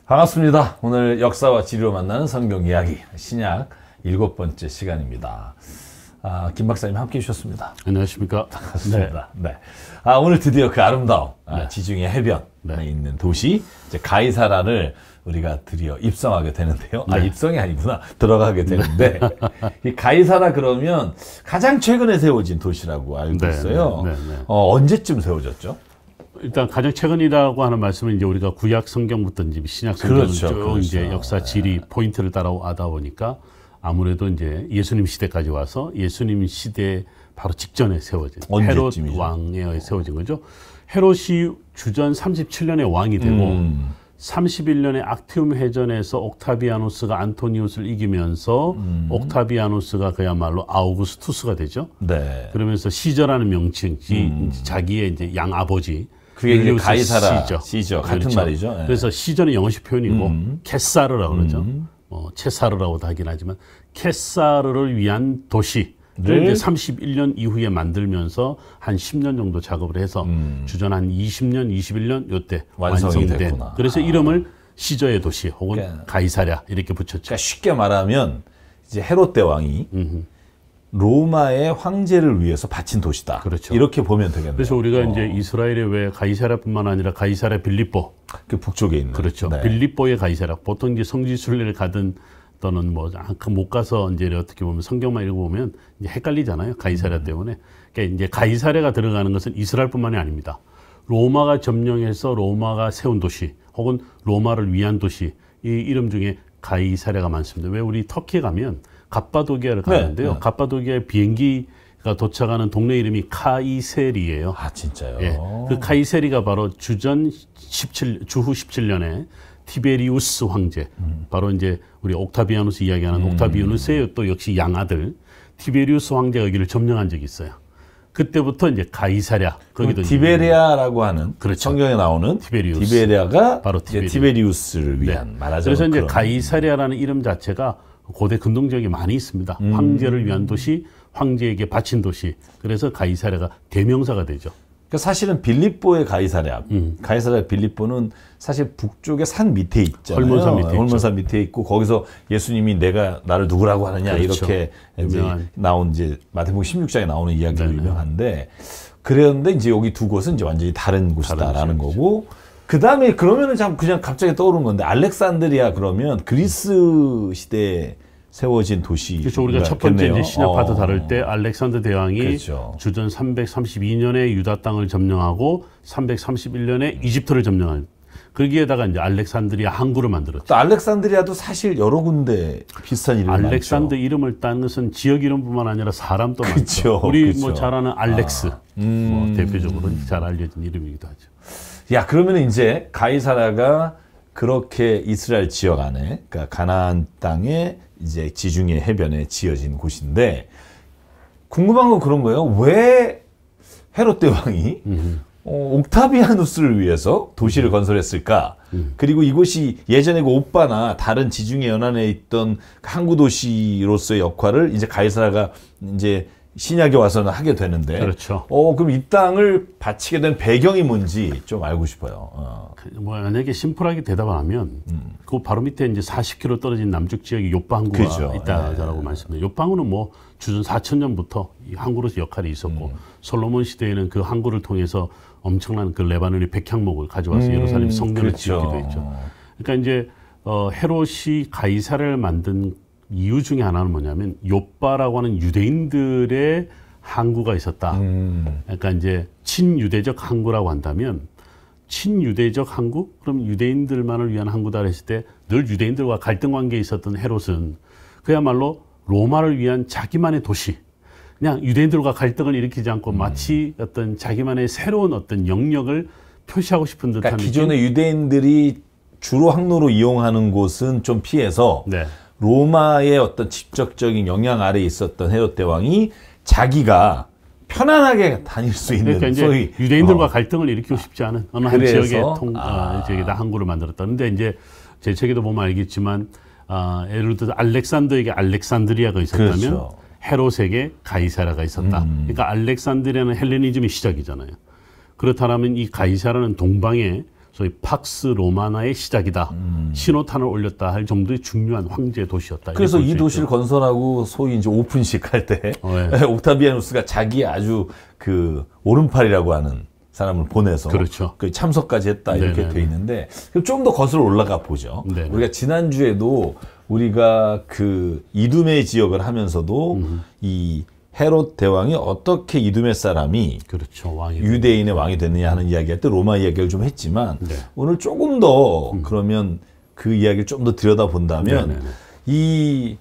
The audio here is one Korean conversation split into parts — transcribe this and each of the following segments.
반갑습니다. 오늘 역사와 지리로 만나는 성경 이야기 신약 7번째 시간입니다. 김 박사님 함께 해주셨습니다. 안녕하십니까. 반갑습니다. 네. 오늘 드디어 그 아름다운 지중해 해변에 있는 도시 이제 가이사라를 우리가 드디어 입성하게 되는데요. 입성이 아니구나. 들어가게 되는데 이 가이사라 그러면 가장 최근에 세워진 도시라고 알고 있어요. 언제쯤 세워졌죠? 일단 가장 최근이라고 하는 말씀은 이제 우리가 구약 성경부터 이제 신약 성경 쭉 이제 역사 지리 포인트를 따라가다 보니까 아무래도 이제 예수님 시대까지 와서 예수님 시대 바로 직전에 세워진 헤롯 왕에 의해 세워진 거죠. 헤롯이 주전 37년에 왕이 되고 31년에 악티움 해전에서 옥타비아누스가 안토니우스를 이기면서 옥타비아누스가 그야말로 아우구스투스가 되죠. 네. 그러면서 시저라는 명칭이 자기의 이제 양 아버지 그게 이제 가이사라 시저 같은 그렇죠. 말이죠. 네. 그래서 시저는 영어식 표현이고 케사르라고 그러죠. 체사르라고도 하긴 하지만 케사르를 위한 도시를 이제 31년 이후에 만들면서 한 10년 정도 작업을 해서 주전 한 20년, 21년 요때 완성된. 됐구나. 그래서 이름을 시저의 도시 혹은 그러니까, 가이사랴 이렇게 붙였죠. 그러니까 쉽게 말하면 이제 헤롯 대왕이 로마의 황제를 위해서 바친 도시다. 그렇죠. 이렇게 보면 되겠네요. 그래서 우리가 이제 이스라엘에 왜 가이사랴뿐만 아니라 가이사랴 빌립보, 그 북쪽에 있는 그렇죠. 네. 빌립보의 가이사랴. 보통 이제 성지 순례를 가든 또는 뭐 못 가서 이제 어떻게 보면 성경만 읽어보면 이제 헷갈리잖아요. 가이사랴 때문에. 그러니까 이제 가이사랴가 들어가는 것은 이스라엘뿐만이 아닙니다. 로마가 점령해서 로마가 세운 도시, 혹은 로마를 위한 도시 이 이름 중에 가이사랴가 많습니다. 왜 우리 터키에 가면 갑바도기아를 가는데요. 네. 갑바도기아의 비행기가 도착하는 동네 이름이 카이세리예요. 아 진짜요? 예. 그 카이세리가 바로 주후 17년에 티베리우스 황제, 바로 이제 우리 옥타비아누스 이야기하는 옥타비아누스의 또 역시 양아들 티베리우스 황제가 여기를 점령한 적이 있어요. 그때부터 이제 가이사랴 거기도 티베리아라고 하는 그렇죠. 성경에 나오는 티베리아가 바로 티베리우스를 위한 예. 말하자면 그래서 이제 가이사랴라는 이름 자체가 고대 근동 지역에 많이 있습니다. 황제를 위한 도시, 황제에게 바친 도시. 그래서 가이사랴가 대명사가 되죠. 그러니까 사실은 빌립보의 가이사랴, 가이사랴 빌립보는 사실 북쪽의 산 밑에 있잖아요. 헐몬산 밑에 있고 거기서 예수님이 내가 나를 누구라고 하느냐 그렇죠. 이렇게 이제 나온 이제 마태복음 16장에 나오는 이야기로 유명한데 그런데 이제 여기 두 곳은 이제 완전히 다른 곳이다라는 거고. 그 다음에 그러면은 그냥 갑자기 떠오른 건데 알렉산드리아 그러면 그리스 시대에 세워진 도시. 그렇죠. 우리가 첫 번째 이제 신약 파트 다룰 때 알렉산더 대왕이 그렇죠. 주전 332년에 유다 땅을 점령하고 331년에 이집트를 점령한. 거기에다가 이제 알렉산드리아 항구를 만들었죠. 또 알렉산드리아도 사실 여러 군데 비슷한 이름이 많죠. 알렉산더 이름을 딴 것은 지역 이름뿐만 아니라 사람도 그렇죠. 많죠. 우리 뭐 잘 아는 알렉스, 뭐 대표적으로 잘 알려진 이름이기도 하죠. 야, 그러면 이제 가이사라가 그렇게 이스라엘 지역 안에, 그러니까 가나안 땅에 이제 지중해 해변에 지어진 곳인데 궁금한 건 그런 거예요. 왜 헤롯 대왕이 옥타비아누스를 위해서 도시를 건설했을까? 그리고 이곳이 예전에 그 오빠나 다른 지중해 연안에 있던 항구 도시로서의 역할을 이제 가이사라가 이제 신약에 와서는 하게 되는데, 그렇죠. 그럼 이 땅을 바치게 된 배경이 뭔지 좀 알고 싶어요. 뭐 만약에 심플하게 대답을 하면, 그 바로 밑에 이제 40km 떨어진 남쪽 지역에 요빠 항구가 그렇죠. 있다라고 말씀드려요. 요빠 항구는 뭐 주전 4000년부터 이 항구로서 역할이 있었고, 솔로몬 시대에는 그 항구를 통해서 엄청난 그 레바논의 백향목을 가져와서 예루살렘 성전을 그렇죠. 지었기도 했죠. 그러니까 이제 헤롯이 가이사랴를 만든 이유 중에 하나는 뭐냐면 요빠라고 하는 유대인들의 항구가 있었다. 그러니까 이제 친유대적 항구라고 한다면 친유대적 항구? 그럼 유대인들만을 위한 항구다 했을 때 늘 유대인들과 갈등 관계에 있었던 헤롯은 그야말로 로마를 위한 자기만의 도시. 그냥 유대인들과 갈등을 일으키지 않고 마치 어떤 자기만의 새로운 어떤 영역을 표시하고 싶은 듯한 그러니까 기존의 유대인들이 주로 항로로 이용하는 곳은 좀 피해서 네. 로마의 어떤 직접적인 영향 아래에 있었던 헤롯 대왕이 자기가 편안하게 다닐 수 있는 그러니까 소위 유대인들과 갈등을 일으키고 싶지 않은 어느 한 지역에 지역에다 항구를 만들었다. 그런데 이제 제 책에도 보면 알겠지만 예를 들어 알렉산더에게 알렉산드리아가 있었다면 그렇죠. 헤롯에게 가이사라가 있었다. 그러니까 알렉산드리아는 헬레니즘의 시작이잖아요. 그렇다면 이 가이사라는 동방의 소위 팍스 로마나의 시작이다. 신호탄을 올렸다 할 정도의 중요한 황제 도시였다. 그래서 이 도시를 건설하고 소위 이제 오픈식 할 때 옥타비아누스가 자기 아주 그 오른팔이라고 하는 사람을 보내서 그렇죠. 그 참석까지 했다 이렇게 돼 있는데 좀 더 거슬러 올라가 보죠. 네네. 우리가 지난주에도 우리가 그 이두메 지역을 하면서도 이 헤롯 대왕이 어떻게 이두메 사람이 그렇죠. 유대인의 왕이 됐느냐 하는 이야기할 때 로마 이야기를 좀 했지만 오늘 조금 더 그러면 그 이야기를 좀 더 들여다본다면 이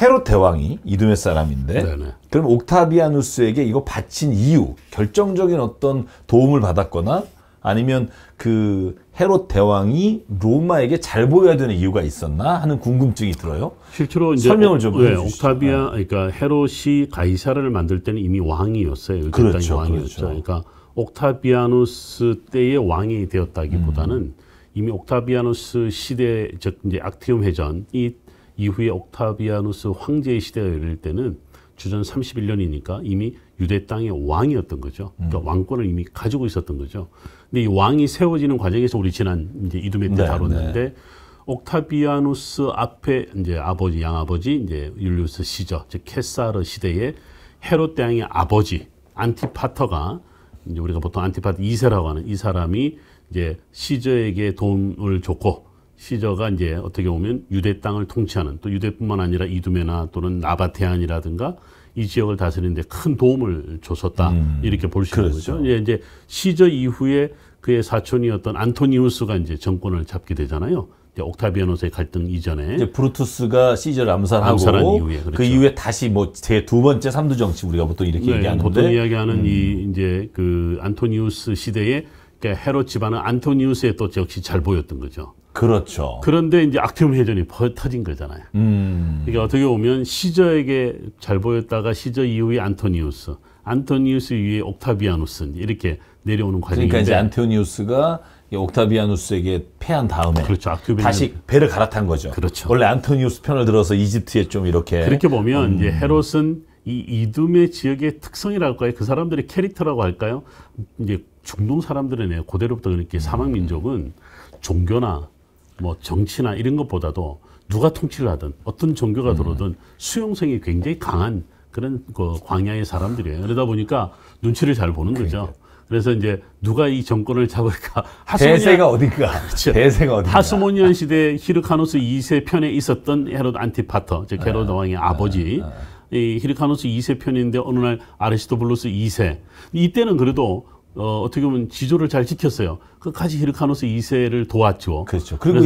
헤롯 대왕이 이두메 사람인데 그럼 옥타비아누스에게 이거 바친 이유, 결정적인 어떤 도움을 받았거나 아니면 그 헤롯 대왕이 로마에게 잘 보여야 되는 이유가 있었나 하는 궁금증이 들어요. 실제로 이제 설명을 좀 해주시죠. 옥타비아, 그러니까 헤롯이 가이사르를 만들 때는 이미 왕이었어요. 그렇죠, 왕이었죠. 그렇죠. 그러니까 옥타비아누스 때의 왕이 되었다기보다는 이미 옥타비아누스 시대, 즉 이제 악티움 해전 이후에 옥타비아누스 황제의 시대가 이를 때는 주전 31년이니까 이미 유대 땅의 왕이었던 거죠. 그러니까 왕권을 이미 가지고 있었던 거죠. 근데 이 왕이 세워지는 과정에서 우리 지난 이제 이두메 때 다뤘는데 옥타비아누스 앞에 이제 아버지, 양아버지 이제 율리우스 시저, 즉 케사르 시대에 헤롯 대왕의 아버지 안티파터가 이제 우리가 보통 안티파터 2세라고 하는 이 사람이 이제 시저에게 도움을 줬고 시저가 이제 어떻게 보면 유대 땅을 통치하는 또 유대뿐만 아니라 이두메나 또는 나바테안이라든가 이 지역을 다스리는데 큰 도움을 줬었다 이렇게 볼 수 있는 거죠. 이제 시저 이후에 그의 사촌이었던 안토니우스가 이제 정권을 잡게 되잖아요. 이제 옥타비아누스의 갈등 이전에 이제 브루투스가 시저를 암살한 이후에 그렇죠. 그 이후에 다시 뭐 제 두 번째 삼두 정치 우리가 보통 이렇게 얘기하는데 보통 이야기하는 이 이제 그 안토니우스 시대에 그러니까 헤롯 집안은 안토니우스의 또 역시 잘 보였던 거죠. 그렇죠. 그런데 이제 악티움 해전이 터진 거잖아요. 그러니까 어떻게 보면 시저에게 잘 보였다가 시저 이후에 안토니우스 이후에 옥타비아누스 이렇게 내려오는 과정인데 그러니까 이제 안토니우스가 옥타비아누스에게 패한 다음에 그렇죠. 다시 배를 갈아탄 거죠. 그렇죠. 원래 안토니우스 편을 들어서 이집트에 좀 이렇게 그렇게 보면 이제 헤롯은 이 이두메 지역의 특성이랄까요? 그 사람들의 캐릭터라고 할까요? 이제 중동 사람들은 고대로부터 그렇게 사막 민족은 종교나 뭐 정치나 이런 것보다도 누가 통치를 하든 어떤 종교가 들어오든 수용성이 굉장히 강한 그런 그 광야의 사람들이에요. 그러다 보니까 눈치를 잘 보는 거죠. 그래서 이제 누가 이 정권을 잡을까? 대세가 어딘가. 그렇죠. 대세가 어딘가. 하스모니안 시대 히르카누스 2세 편에 있었던 헤롯 안티파터, 즉 헤롯 왕의 아버지. 이 히르카누스 2세 편인데 어느 날 아리스토블루스 2세. 이때는 그래도 어떻게 보면 지조를 잘 지켰어요. 끝까지 히르카누스 2세를 도왔죠. 그렇죠. 그리고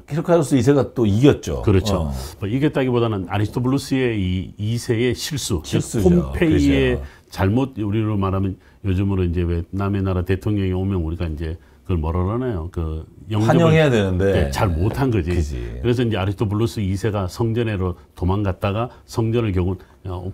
히르카누스 2세가 또 이겼죠. 그렇죠. 뭐 이겼다기보다는 아리스토블루스의 이 2세의 실수죠. 폼페이의 그렇죠. 잘못, 우리로 말하면 요즘으로 이제 왜 남의 나라 대통령이 오면 우리가 이제 그걸 뭐라 그러나요? 그 환영해야 되는데 잘 못한 거지. 그래서 이제 아리스토블루스 2세가 성전으로 도망갔다가 성전을 결국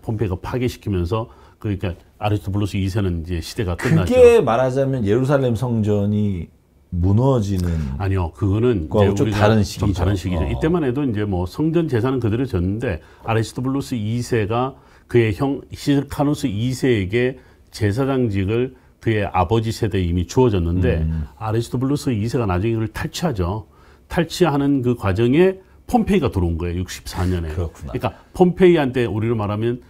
폼페이가 파괴시키면서 그러니까 아리스토블루스 2세는 이제 시대가 끝났죠. 그게 말하자면 예루살렘 성전이 무너지는 아니요, 그거는 이제 좀 다른 시기죠. 좀 다른 시기죠. 이때만 해도 이제 뭐 성전 재산은 그대로 졌는데 아리스토블루스 2세가 그의 형 히르카누스 2세에게 제사장직을 그의 아버지 세대에 이미 주어졌는데 아리스토블루스 2세가 나중에 그걸 탈취하죠. 탈취하는 그 과정에 폼페이가 들어온 거예요. 64년에. 그렇구나. 그러니까 폼페이한테 우리로 말하면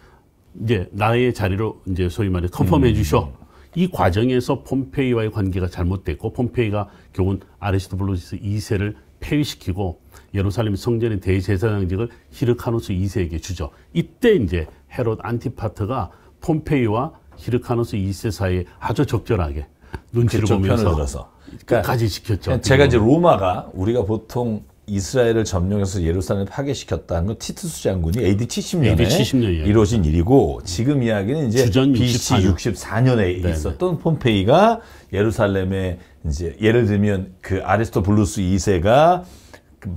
이제 나의 자리로 이제 소위 말해 컨펌해 주셔. 이 과정에서 폼페이와의 관계가 잘못됐고 폼페이가 결국은 아리스토블루스 2세를 폐위시키고 예루살렘 성전의 대제사장직을 히르카누스 2세에게 주죠. 이때 이제 헤롯 안티파트가 폼페이와 히르카누스 2세 사이에 아주 적절하게 눈치를 보면서 들어서. 끝까지 지켰죠. 제가 이제 로마가 우리가 보통 이스라엘을 점령해서 예루살렘을 파괴시켰다는 건 티투스 장군이 AD 70년에 이루어진 일이고 지금 이야기는 이제 BC 64년에 있었던 폼페이가 예루살렘에 이제 예를 들면 그 아리스토블루스 2세가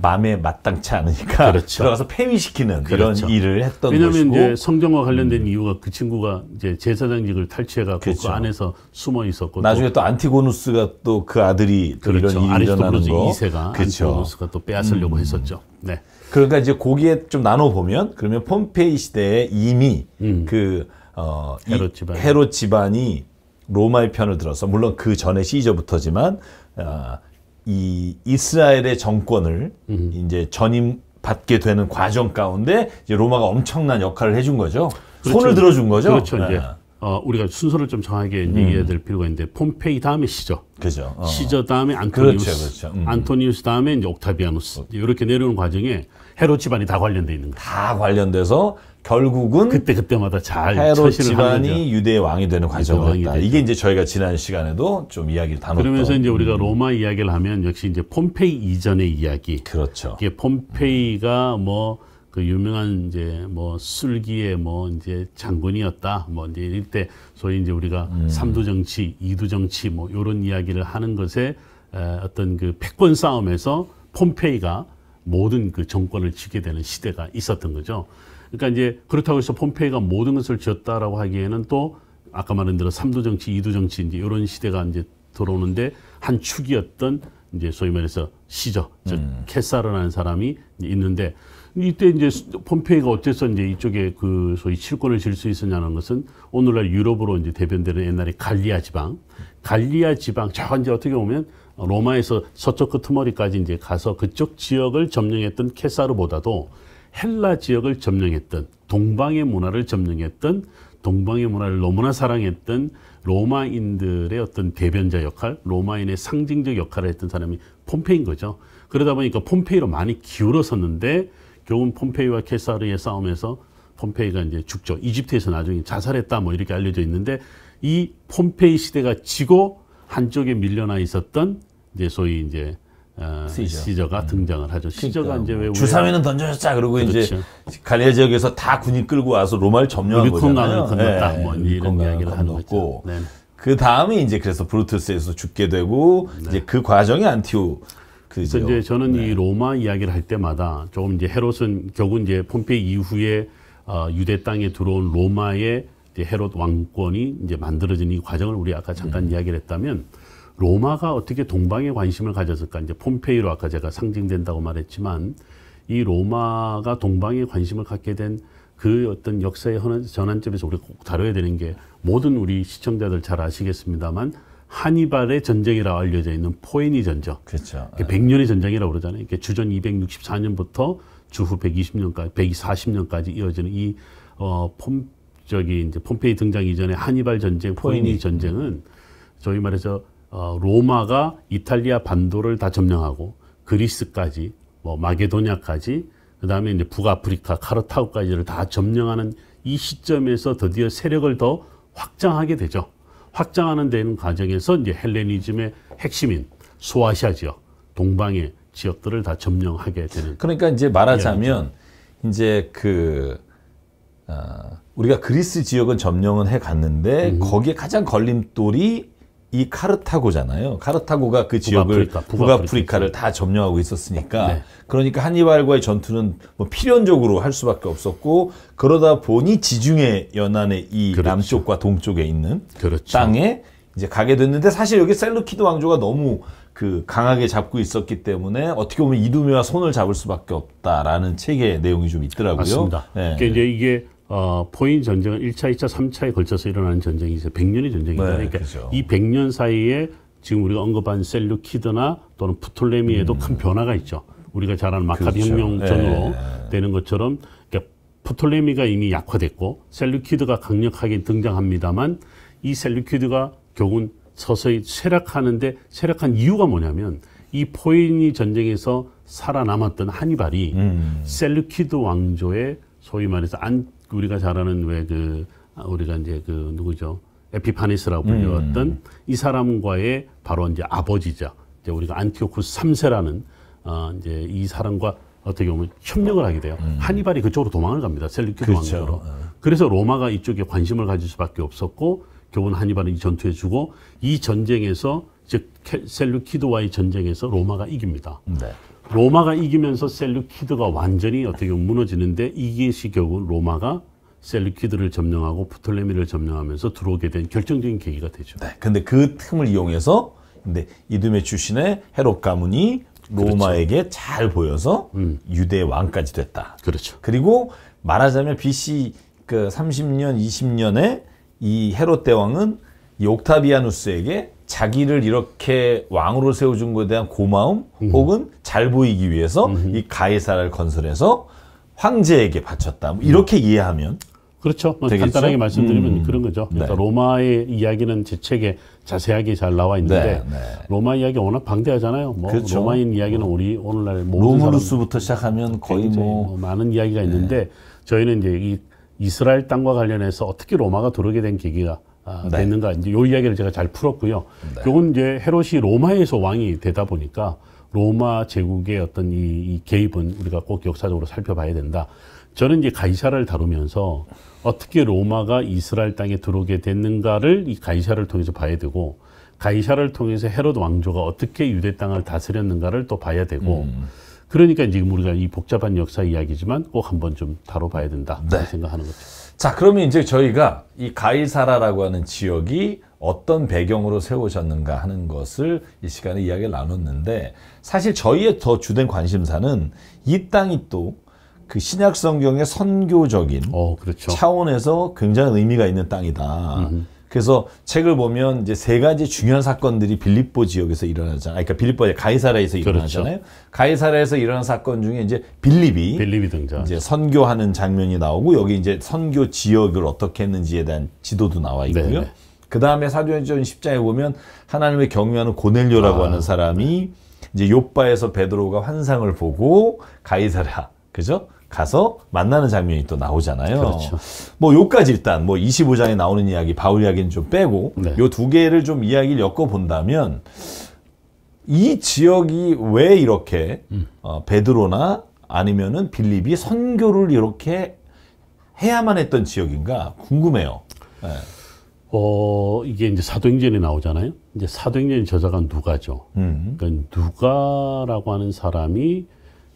마음에 마땅치 않으니까 그렇죠. 들어가서 폐위시키는 그렇죠. 이런 일을 했던 왜냐하면 것이고 이제 성전과 관련된 이유가 그 친구가 이제 제사장직을 탈취해갖고 그렇죠. 그 안에서 숨어 있었고 나중에 또 안티고누스가 또 그 아들이 그렇죠. 이런 일이 일어나는 거 2세가 그렇죠. 안티고누스가 또 빼앗으려고 했었죠. 네. 그러니까 이제 거기에 좀 나눠 보면 그러면 폼페이 시대에 이미 헤롯 집안. 헤롯 집안이 로마의 편을 들어서 물론 그 전에 시저부터지만 이 이스라엘의 정권을 이제 전임받게 되는 과정 가운데 이제 로마가 엄청난 역할을 해준 거죠. 그렇죠. 손을 들어준 거죠. 그렇죠. 이제 우리가 순서를 좀 정확하게 이해해야 될 필요가 있는데 폼페이 다음에 시저, 그죠. 시저 다음에 안토니우스, 그렇죠. 안토니우스 다음에 이제 옥타비아누스 이렇게 내려오는 과정에 헤롯 집안이 다 관련돼 있는 거예요. 다 관련돼서 결국은 그때마다 잘 헤롯 처신을 하는 거죠. 집안이 유대의 왕이 되는 과정이었다. 이게 이제 저희가 지난 시간에도 좀 이야기를 다뤘던. 그러면서 이제 우리가 로마 이야기를 하면 역시 이제 폼페이 이전의 이야기. 그렇죠. 이게 폼페이가 뭐 그 유명한 이제 뭐 술기의 뭐 이제 장군이었다. 뭐 이제 이럴 때 소위 이제 우리가 삼두 정치, 이두 정치 뭐 이런 이야기를 하는 것에 어떤 그 패권 싸움에서 폼페이가 모든 그 정권을 쥐게 되는 시대가 있었던 거죠. 그러니까 이제 그렇다고 해서 폼페이가 모든 것을 쥐었다라고 하기에는 또 아까 말한 대로 삼두 정치, 이두 정치 이제 이런 시대가 이제 들어오는데 한 축이었던 이제 소위 말해서 시저, 즉 케사르라는 사람이 있는데 이때 이제 폼페이가 어째서 이제 이쪽에 그 소위 칠권을 질 수 있었냐는 것은 오늘날 유럽으로 이제 대변되는 옛날에 갈리아 지방, 저 이제 어떻게 보면 로마에서 서쪽 끄트머리까지 이제 가서 그쪽 지역을 점령했던 케사르보다도 헬라 지역을 점령했던 동방의 문화를 점령했던 동방의 문화를 너무나 사랑했던 로마인들의 어떤 대변자 역할, 로마인의 상징적 역할을 했던 사람이 폼페이인 거죠. 그러다 보니까 폼페이로 많이 기울었었는데 결국은 폼페이와 케사르의 싸움에서 폼페이가 이제 죽죠. 이집트에서 나중에 자살했다 뭐 이렇게 알려져 있는데 이 폼페이 시대가 지고 한쪽에 밀려나 있었던 이제 소위 이제 시저가 등장을 하죠. 시저가 이제 왜 주사위는 던져줬자 그러고 그렇죠. 이제 갈리아 지역에서 다 군인 끌고 와서 로마를 점령한 거잖아요. 건넜다. 뭐 이런 이야기를 하는 거죠. 네. 그 다음에 이제 그래서 브루투스에서 죽게 되고 이제 그 과정이 안티오. 그래서 이제 저는 이 로마 이야기를 할 때마다 조금 이제 헤롯은 결국 이제 폼페이 이후에 유대 땅에 들어온 로마의 이제 헤롯 왕권이 이제 만들어진 이 과정을 우리 아까 잠깐 이야기를 했다면 로마가 어떻게 동방에 관심을 가졌을까? 이제 폼페이로 아까 제가 상징된다고 말했지만 이 로마가 동방에 관심을 갖게 된 그 어떤 역사의 전환점에서 우리가 꼭 다뤄야 되는 게 모든 우리 시청자들 잘 아시겠습니다만 하니발의 전쟁이라고 알려져 있는 포에니 전쟁. 그렇죠. 100년의 전쟁이라고 그러잖아요. 주전 264년부터 주후 120년까지, 140년까지 이어지는 이 이제 폼페이 등장 이전의 하니발 전쟁, 포에니 전쟁은 저희 말해서 로마가 이탈리아 반도를 다 점령하고 그리스까지, 뭐 마게도냐까지, 그 다음에 이제 북아프리카, 카르타고까지를 다 점령하는 이 시점에서 드디어 세력을 더 확장하게 되죠. 확장하는 데는 과정에서 이제 헬레니즘의 핵심인 소아시아 지역, 동방의 지역들을 다 점령하게 되는. 그러니까 이제 말하자면 이제 우리가 그리스 지역은 점령은 해 갔는데 거기에 가장 걸림돌이 이 카르타고잖아요. 카르타고가 그 지역을 북아프리카를 다 점령하고 있었으니까 네. 그러니까 하니발과의 전투는 뭐 필연적으로 할 수밖에 없었고 그러다 보니 지중해 연안의 이 그렇죠. 남쪽과 동쪽에 있는 그렇죠. 땅에 이제 가게 됐는데 사실 여기 셀루키드 왕조가 너무 강하게 잡고 있었기 때문에 어떻게 보면 이두메와 손을 잡을 수밖에 없다라는 책의 내용이 좀 있더라고요. 맞습니다. 네. 그러니까 이제 이게 포인 전쟁은 1차, 2차, 3차에 걸쳐서 일어나는 전쟁이 이제 100년의 전쟁이다. 네, 그러니까 그렇죠. 이 100년 사이에 지금 우리가 언급한 셀루키드나 또는 프톨레미에도 큰 변화가 있죠. 우리가 잘 아는 마카비 그렇죠. 혁명 전으로 되는 것처럼 그러니까 프톨레미가 이미 약화됐고 셀루키드가 강력하게 등장합니다만 이 셀루키드가 결국은 서서히 쇠락하는데 쇠락한 이유가 뭐냐면 이 포에니 전쟁에서 살아남았던 하니발이 셀루키드 왕조의 소위 말해서 우리가 잘 아는 우리가 이제 누구죠? 에피파네스라고 불려왔던 이 사람과의 바로 이제 아버지자. 이제 우리가 안티오쿠스 3세라는 이제 이 사람과 어떻게 보면 협력을 하게 돼요. 하니발이 그쪽으로 도망을 갑니다. 셀루키드 그렇죠. 왕조로. 그래서 로마가 이쪽에 관심을 가질 수밖에 없었고 결국은 하니발은 이 전투에 주고 이 전쟁에서 즉 셀루키드와의 전쟁에서 로마가 이깁니다. 네. 로마가 이기면서 셀루키드가 완전히 어떻게 보면 무너지는데 이것이 결국 로마가 셀루키드를 점령하고 프톨레미를 점령하면서 들어오게 된 결정적인 계기가 되죠. 네. 근데 그 틈을 이용해서 이두메 출신의 헤롯 가문이 로마에게 그렇죠. 잘 보여서 유대 왕까지 됐다. 그렇죠. 그리고 말하자면 BC 30년, 20년에 이 헤롯 대왕은 이 옥타비아누스에게 자기를 이렇게 왕으로 세워준 것에 대한 고마움 혹은 잘 보이기 위해서 이 가이사라를 건설해서 황제에게 바쳤다. 뭐 이렇게 이해하면 그렇죠. 뭐 간단하게 말씀드리면 그런 거죠. 그러니까 네. 로마의 이야기는 제 책에 자세하게 잘 나와 있는데 네, 네. 로마 이야기 워낙 방대하잖아요. 뭐 그렇죠. 로마인 이야기는 우리 오늘날 모든 로무루스부터 시작하면 거의 뭐 많은 이야기가 있는데 저희는 이제 이 이스라엘 땅과 관련해서 어떻게 로마가 들어오게 된 계기가 됐는가 이제 요 이야기를 제가 잘 풀었고요. 요건 이제 헤롯이 로마에서 왕이 되다 보니까 로마 제국의 어떤 이 개입은 우리가 꼭 역사적으로 살펴봐야 된다. 저는 이제 가이사라를 다루면서 어떻게 로마가 이스라엘 땅에 들어오게 됐는가를 이 가이사라를 통해서 봐야 되고 가이사라를 통해서 헤롯 왕조가 어떻게 유대 땅을 다스렸는가를 또 봐야 되고 그러니까 지금 우리가 이 복잡한 역사 이야기지만 꼭 한번 좀 다뤄봐야 된다 생각하는 거죠. 자, 그러면 이제 저희가 이 가이사라라고 하는 지역이 어떤 배경으로 세워졌는가 하는 것을 이 시간에 이야기를 나눴는데 사실 저희의 더 주된 관심사는 이 땅이 또 그 신약 성경의 선교적인 그렇죠. 차원에서 굉장히 의미가 있는 땅이다. 그래서 책을 보면 이제 세 가지 중요한 사건들이 빌립보 지역에서 일어나잖아요. 그러니까 빌립보의 가이사라에서 일어나잖아요. 그렇죠. 가이사라에서 일어난 사건 중에 이제 빌립이 등장. 이제 선교하는 장면이 나오고 여기 이제 선교 지역을 어떻게 했는지에 대한 지도도 나와 있고요. 그 다음에 사도행전 10장에 보면 하나님을 경외하는 고넬료라고 하는 사람이 이제 요바에서 베드로가 환상을 보고 가이사라, 그죠? 가서 만나는 장면이 또 나오잖아요. 그렇죠. 뭐 요까지 일단 뭐 25장에 나오는 이야기, 바울 이야기는 좀 빼고 요 두 개를 좀 이야기를 엮어 본다면 이 지역이 왜 이렇게 베드로나 아니면은 빌립이 선교를 이렇게 해야만 했던 지역인가 궁금해요. 네. 이게 이제 사도행전에 나오잖아요. 이제 사도행전 저자가 누가죠. 그러니까 누가라고 하는 사람이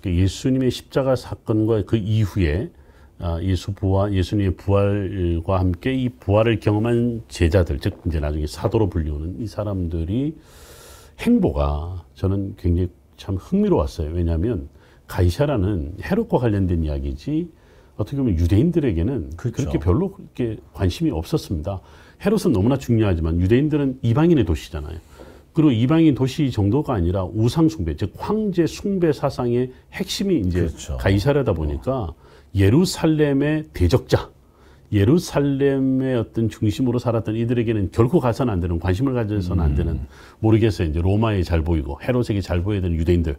예수님의 십자가 사건과 그 이후에 예수님의 부활과 함께 이 부활을 경험한 제자들, 즉 이제 나중에 사도로 불리우는 이 사람들이 행보가 저는 굉장히 참 흥미로웠어요. 왜냐하면 가이사라는 헤롯과 관련된 이야기지 어떻게 보면 유대인들에게는 그렇게 별로 그렇게 관심이 없었습니다. 헤롯은 너무나 중요하지만 유대인들은 이방인의 도시잖아요. 그리고 이방인 도시 정도가 아니라 우상 숭배, 즉 황제 숭배 사상의 핵심이 이제 가이사라다 보니까 예루살렘의 대적자, 예루살렘의 어떤 중심으로 살았던 이들에게는 결코 가서는 안 되는, 관심을 가져서는 안 되는, 모르겠어요. 이제 로마에 잘 보이고 헤롯에게 잘 보여야 되는 유대인들,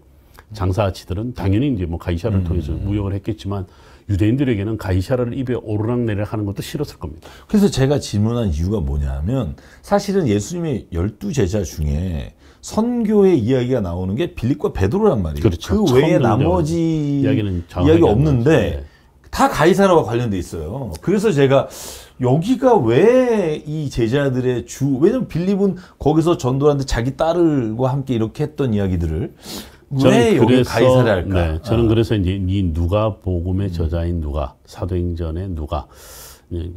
장사치들은 당연히 이제 뭐 가이사라를 통해서 무역을 했겠지만 유대인들에게는 가이사라를 입에 오르락내리락 하는 것도 싫었을 겁니다. 그래서 제가 질문한 이유가 뭐냐면 사실은 예수님의 12제자 중에 선교의 이야기가 나오는 게 빌립과 베드로란 말이에요. 그렇죠. 그 외에 나머지 이야기 없는데 다 가이사라와 관련돼 있어요. 그래서 제가 여기가 왜 이 제자들의 왜냐면 빌립은 거기서 전도하는데 자기 딸과 함께 이렇게 했던 이야기들을 왜 여기 가이사라 할까? 네, 저는 그래서 이제 이 누가복음의 저자인 누가, 사도행전의 누가,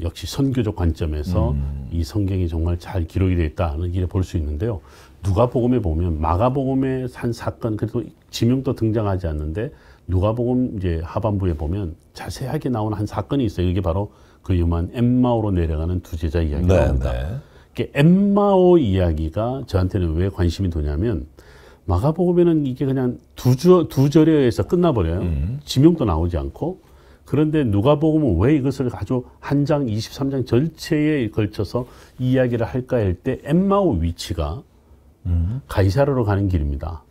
역시 선교적 관점에서 이 성경이 정말 잘 기록이 되어 있다는 게 볼 수 있는데요. 누가복음에 보면 마가복음의 한 사건, 그래도 지명도 등장하지 않는데 누가복음 이제 하반부에 보면 자세하게 나오는 한 사건이 있어요. 이게 바로 그 유명한 엠마오로 내려가는 두 제자 이야기입니다. 엠마오 이야기가 저한테는 왜 관심이 도냐면 마가복음에는 이게 그냥 두 절에서 끝나버려요. 지명도 나오지 않고. 그런데 누가복음은 왜 이것을 아주 한 장, 23장 전체에 걸쳐서 이야기를 할까 할 때 엠마오 위치가 가이사라로 가는 길입니다.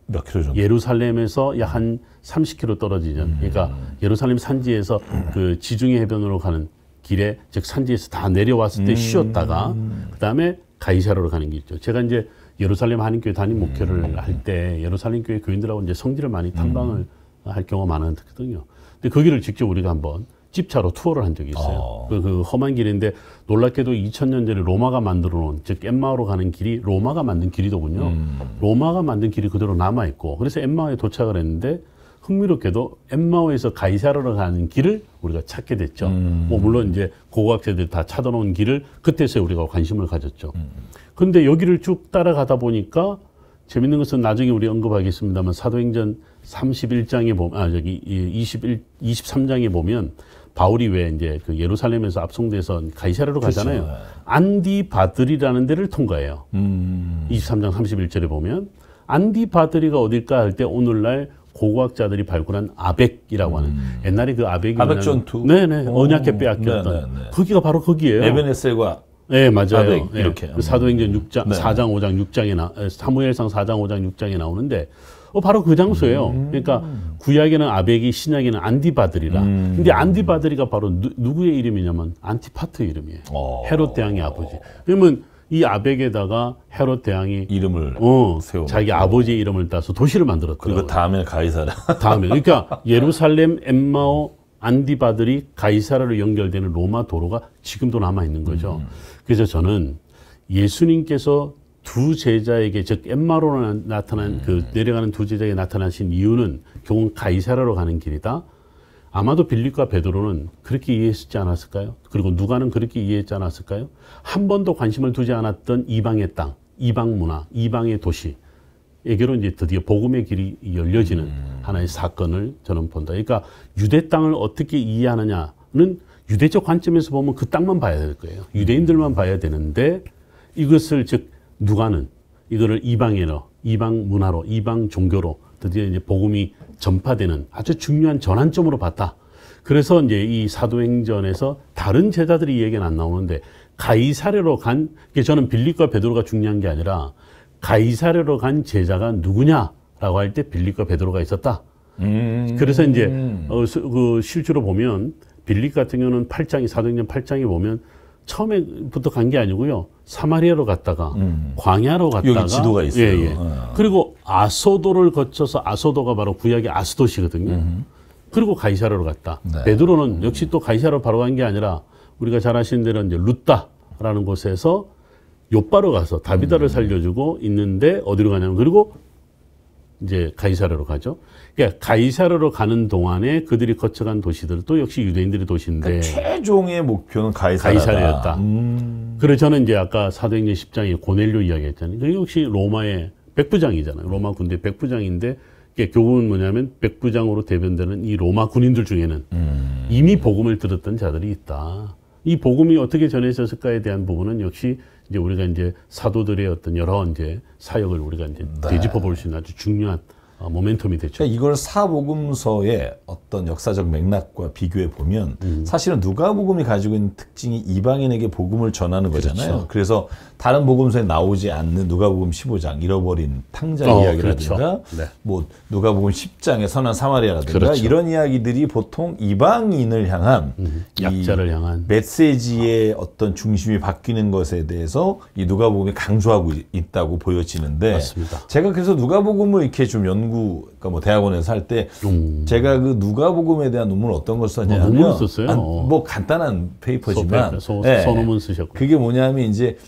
몇 킬로 정도? 예루살렘에서 약 한 30km 떨어지죠. 그러니까 예루살렘 산지에서 그 지중해 해변으로 가는 길에, 즉 산지에서 다 내려왔을 때 쉬었다가 그다음에 가이사라로 가는 길이죠. 제가 이제 예루살렘 한인교회 담임 목회를 할 때 예루살렘 교회 교인들하고 이제 성지를 많이 탐방을 할 경우가 많았거든요. 근데 그 길을 직접 우리가 한번 집차로 투어를 한 적이 있어요. 그 험한 길인데 놀랍게도 2000년 전에 로마가 만들어 놓은, 즉 엠마오로 가는 길이 로마가 만든 길이더군요. 로마가 만든 길이 그대로 남아 있고, 그래서 엠마오에 도착을 했는데 흥미롭게도 엠마오에서 가이사라로 가는 길을 우리가 찾게 됐죠. 뭐 물론 이제 고고학자들이 다 찾아놓은 길을 그때서야 우리가 관심을 가졌죠. 근데 여기를 쭉 따라가다 보니까 재밌는 것은 나중에 우리 언급하겠습니다만 사도행전 31장에 보면, 23장에 보면 바울이 왜 이제 그 예루살렘에서 압송돼서 가이사랴로 가잖아요. 안디바들이라는 데를 통과해요. 23장 31절에 보면 안디바들이가 어딜까 할 때 오늘날 고고학자들이 발굴한 아벡이라고 하는 옛날에 그 아벡이 아벡 전투. 네네. 언약궤 빼앗겼던 거기가 바로 거기예요. 에베네셀과 네, 맞아요. 아벡, 이렇게. 그 사도행전 6장, 네. 4장, 5장, 6장에 사무엘상 4장, 5장, 6장에 나오는데 바로 그 장소예요. 그러니까 구약에는 아벡이 신약에는 안디바들이라. 근데 안디바들이가 바로 누구의 이름이냐면 안티파트 이름이에요. 헤롯 대왕의 아버지. 그러면 이 아벡에다가 헤롯 대왕이 이름을 세워 자기 아버지의 이름을 따서 도시를 만들었더라고요. 그리고 다음에 가이사랴. 다음에 그러니까 예루살렘, 엠마오, 안디바들이 가이사랴로 연결되는 로마 도로가 지금도 남아 있는 거죠. 그래서 저는 예수님께서 두 제자에게 즉 엠마오로 나타난 그 내려가는 두 제자에게 나타나신 이유는 결국 가이사랴로 가는 길이다. 아마도 빌립과 베드로는 그렇게 이해했지 않았을까요? 그리고 누가는 그렇게 이해했지 않았을까요? 한 번도 관심을 두지 않았던 이방의 땅, 이방 문화, 이방의 도시에게로 이제 드디어 복음의 길이 열려지는 하나의 사건을 저는 본다. 그러니까 유대 땅을 어떻게 이해하느냐는 유대적 관점에서 보면 그 땅만 봐야 될 거예요. 유대인들만 봐야 되는데 이것을 즉 누가는 이거를 이방에로, 이방 문화로, 이방 종교로 드디어 이제 복음이 전파되는 아주 중요한 전환점으로 봤다. 그래서 이제 이 사도행전에서 다른 제자들이 이 얘기는 안 나오는데 가이사랴로 간, 저는 빌립과 베드로가 중요한 게 아니라 가이사랴로 간 제자가 누구냐라고 할 때 빌립과 베드로가 있었다. 그래서 이제 그 실제로 보면 빌립 같은 경우는 8장이 사도행전 8장에 보면 처음에부터 간 게 아니고요. 사마리아로 갔다가 광야로 갔다가 여기 지도가 있어요. 예, 예. 그리고 아소도를 거쳐서 아소도가 바로 구약의 아스도시거든요. 그리고 가이사랴로 갔다. 네. 베드로는 역시 또 가이사랴로 바로 간 게 아니라 우리가 잘 아시는 대로 이제 루따라는 곳에서 요바로 가서 다비다를 살려주고 있는데 어디로 가냐면 그리고 이제 가이사랴로 가죠. 그러니까 가이사랴로 가는 동안에 그들이 거쳐간 도시들도 역시 유대인들의 도시인데 최종의 목표는 가이사랴였다. 그래서 저는 이제 아까 사도행전 10장에 고넬료 이야기했잖아요. 그게 역시 로마의 백부장이잖아요. 로마 군대 백부장인데 교훈은 뭐냐면 백부장으로 대변되는 이 로마 군인들 중에는 이미 복음을 들었던 자들이 있다. 이 복음이 어떻게 전해졌을까에 대한 부분은 역시 이제 우리가 이제 사도들의 어떤 여러 이제 사역을 우리가 이제 되짚어 볼 수 있는 아주 중요한 모멘텀이 됐죠. 그러니까 이걸 사복음서의 어떤 역사적 맥락과 비교해 보면 사실은 누가복음이 가지고 있는 특징이 이방인에게 복음을 전하는 거잖아요. 그렇죠. 그래서 다른 복음서에 나오지 않는 누가복음 15장 잃어버린 탕자 이야기라든가 그렇죠. 네. 뭐 누가복음 10장의 선한 사마리아라든가 그렇죠. 이런 이야기들이 보통 이방인을 향한 약자를 향한 메시지의 어떤 중심이 바뀌는 것에 대해서 이 누가복음이 강조하고 있다고 보여지는데 맞습니다. 제가 그래서 누가복음을 이렇게 좀 그러니까 뭐 대학원에서 할 때 제가 그 누가복음에 대한 논문을 어떤 걸 썼냐면 논문을 썼어요? 뭐 간단한 페이퍼지만 소논문 쓰셨고 그게 뭐냐면 이제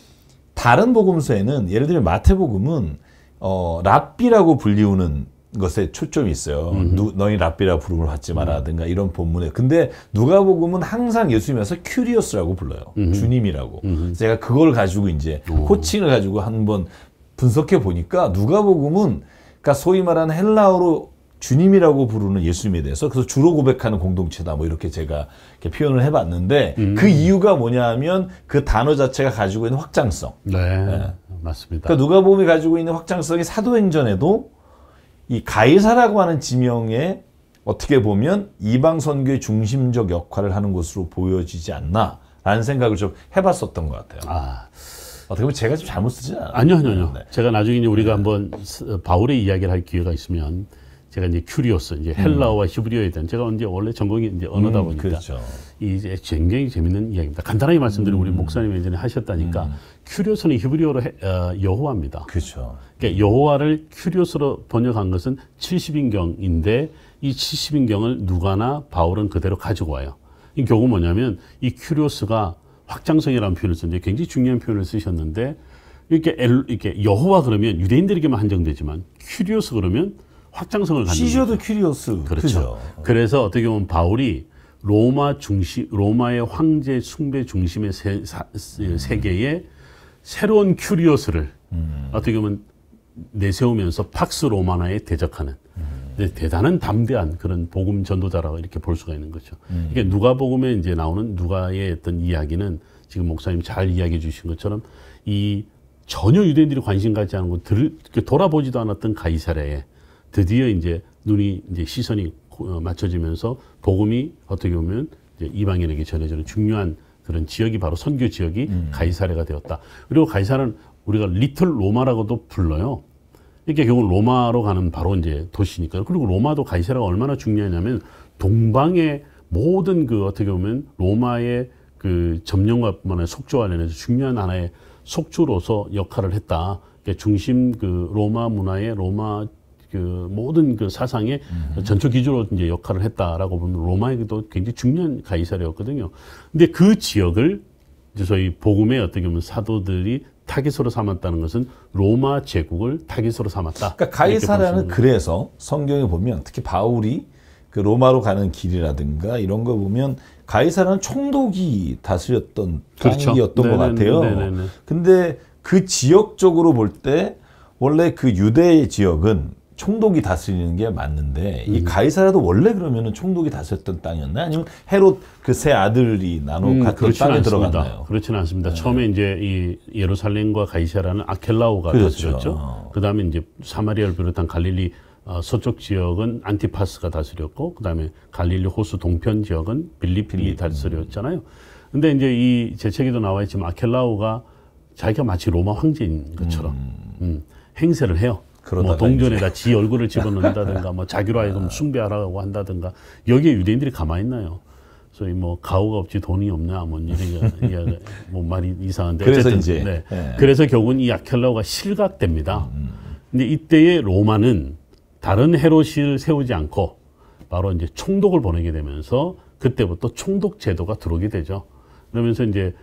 다른 복음서에는 예를 들면 마태복음은 랍비라고 불리우는 것에 초점이 있어요. 너희 랍비라 부름을 받지 마라든가 이런 본문에. 근데 누가복음은 항상 예수님에서 큐리오스라고 불러요. 주님이라고. 제가 그걸 가지고 이제 호칭을 가지고 한번 분석해 보니까 누가복음은 그러니까 소위 말하는 헬라어로 주님이라고 부르는 예수님에 대해서 그래서 주로 고백하는 공동체다 뭐 이렇게 제가 이렇게 표현을 해봤는데 그 이유가 뭐냐 하면 그 단어 자체가 가지고 있는 확장성. 네. 맞습니다. 그러니까 누가복음이 가지고 있는 확장성이 사도행전에도 이 가이사라고 하는 지명에 어떻게 보면 이방 선교의 중심적 역할을 하는 것으로 보여지지 않나라는 생각을 좀 해봤었던 것 같아요. 어떻게 보면 제가 좀 잘못 쓰지 않아요? 아니요. 네. 제가 나중에 이제 우리가 한번 바울의 이야기를 할 기회가 있으면 제가 이제 큐리오스, 이제 헬라어와 히브리어에 대한 제가 이제 원래 전공이 이제 언어다 보니까 그렇죠. 이제 굉장히 재밌는 이야기입니다. 간단하게 말씀드리면 우리 목사님 예전에 하셨다니까 큐리오스는 히브리어로 여호와입니다. 그렇죠. 그러니까 여호와를 큐리오스로 번역한 것은 70인경인데 이 70인경을 누가나 바울은 그대로 가지고 와요. 이 결국 뭐냐면 이 큐리오스가 확장성이라는 표현을 쓰는데 굉장히 중요한 표현을 쓰셨는데 이렇게 여호와 그러면 유대인들에게만 한정되지만 큐리오스 그러면 확장성을 갖는 시저도 큐리오스. 그렇죠. 그래서 어떻게 보면 바울이 로마의 황제 숭배 중심의 세계에 새로운 큐리오스를 어떻게 보면 내세우면서 팍스 로마나에 대적하는 대단한 담대한 그런 복음 전도자라고 이렇게 볼 수가 있는 거죠. 이게 누가복음에 이제 나오는 누가의 어떤 이야기는 지금 목사님 잘 이야기해 주신 것처럼 이 전혀 유대인들이 관심 갖지 않은 곳 돌아보지도 않았던 가이사랴에 드디어 이제 눈이 이제 시선이 맞춰지면서 복음이 어떻게 보면 이제 이방인에게 전해지는 중요한 그런 지역이 바로 선교 지역이 가이사랴가 되었다. 그리고 가이사랴는 우리가 리틀 로마라고도 불러요. 이게 결국 로마로 가는 바로 이제 도시니까요. 그리고 로마도 가이사랴가 얼마나 중요하냐면 동방의 모든 그 어떻게 보면 로마의 그 점령과뿐만 아니라 속주 관련해서 중요한 하나의 속주로서 역할을 했다. 그러니까 중심 그 로마 문화의 로마 그 모든 그 사상의 전초 기조로 이제 역할을 했다라고 보면 로마에게도 굉장히 중요한 가이사랴였거든요. 근데 그 지역을 이제 저희 복음의 어떻게 보면 사도들이 타깃으로 삼았다는 것은 로마 제국을 타깃으로 삼았다. 그러니까 가이사랴는 그래서 성경에 보면 특히 바울이 그 로마로 가는 길이라든가 이런 거 보면 가이사랴는 총독이 다스렸던 그렇죠. 땅이었던 것 같아요. 네네네. 근데 그 지역적으로 볼 때 원래 그 유대 지역은 총독이 다스리는 게 맞는데 이 가이사랴도 원래 그러면은 총독이 다스렸던 땅이었나? 아니면 헤롯 그 세 아들이 나눠 갖던 땅에 들어갔나요? 그렇지는 않습니다. 네. 처음에 이제 이 예루살렘과 가이사랴는 아켈라오가 그렇죠. 다스렸죠. 그다음에 이제 사마리아를 비롯한 갈릴리 서쪽 지역은 안티파스가 다스렸고 그다음에 갈릴리 호수 동편 지역은 빌립이 다스렸잖아요. 근데 이제 이 제 책에도 나와 있지만 아켈라오가 자기가 마치 로마 황제인 것처럼 행세를 해요. 뭐 동전에다 지 얼굴을 집어넣는다든가 뭐 자기로 하여금 숭배하라고 한다든가 여기에 유대인들이 가만히 있나요? 소위 뭐 가오가 없지 돈이 없냐 뭐 이런 뭐 말이 이상한데 그래서 어쨌든 이제 네. 그래서 결국은 이 아켈라오가 실각됩니다. 근데 이때의 로마는 다른 헤롯을 세우지 않고 바로 이제 총독을 보내게 되면서 그때부터 총독 제도가 들어오게 되죠. 그러면서 이제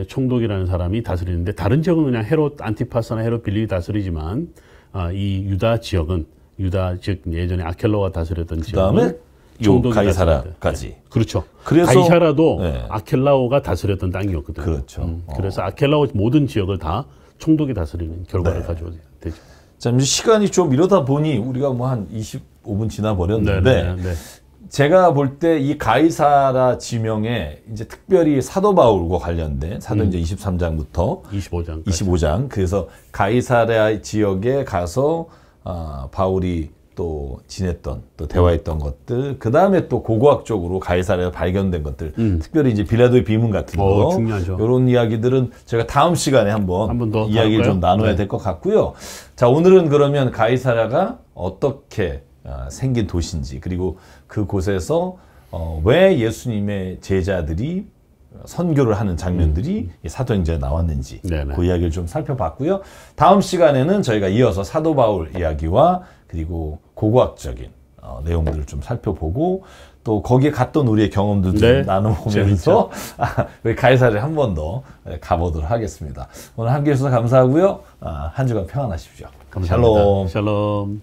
총독이라는 사람이 다스리는데 다른 지역은 그냥 헤롯 안티파스나 헤롯 빌립이 다스리지만 이 유다 지역은 유다 즉 예전에 아켈라오가 다스렸던 지역은 총독이 가이사랴까지. 네. 그렇죠. 그래서 가이사랴도 네. 아켈라오가 다스렸던 땅이었거든요. 그렇죠. 그래서 아켈라오 모든 지역을 다 총독이 다스리는 결과를 가져오게 되죠. 자, 시간이 좀 이러다 보니 우리가 뭐 한 25분 지나 버렸는데 제가 볼 때 이 가이사랴 지명에 이제 특별히 사도 바울과 관련된 사도행전 23장부터 25장 그래서 가이사랴 지역에 가서 바울이 또 지냈던 또 대화했던 것들 그 다음에 또 고고학적으로 가이사랴에 발견된 것들 특별히 이제 빌라도의 비문 같은 거 중요하죠. 이런 이야기들은 저희가 다음 시간에 한번 더 이야기를 좀 나눠야 될 것 같고요. 자, 오늘은 그러면 가이사랴가 어떻게 생긴 도시인지 그리고 그곳에서 왜 예수님의 제자들이 선교를 하는 장면들이 사도행전에 나왔는지 그 이야기를 좀 살펴봤고요. 다음 시간에는 저희가 이어서 사도 바울 이야기와 그리고 고고학적인 내용들을 좀 살펴보고 또 거기에 갔던 우리의 경험도 좀 나눠보면서 우리 가이사랴에 한 번 더 가보도록 하겠습니다. 오늘 함께해 주셔서 감사하고요. 한 주간 평안하십시오. 감사합니다. 샬롬.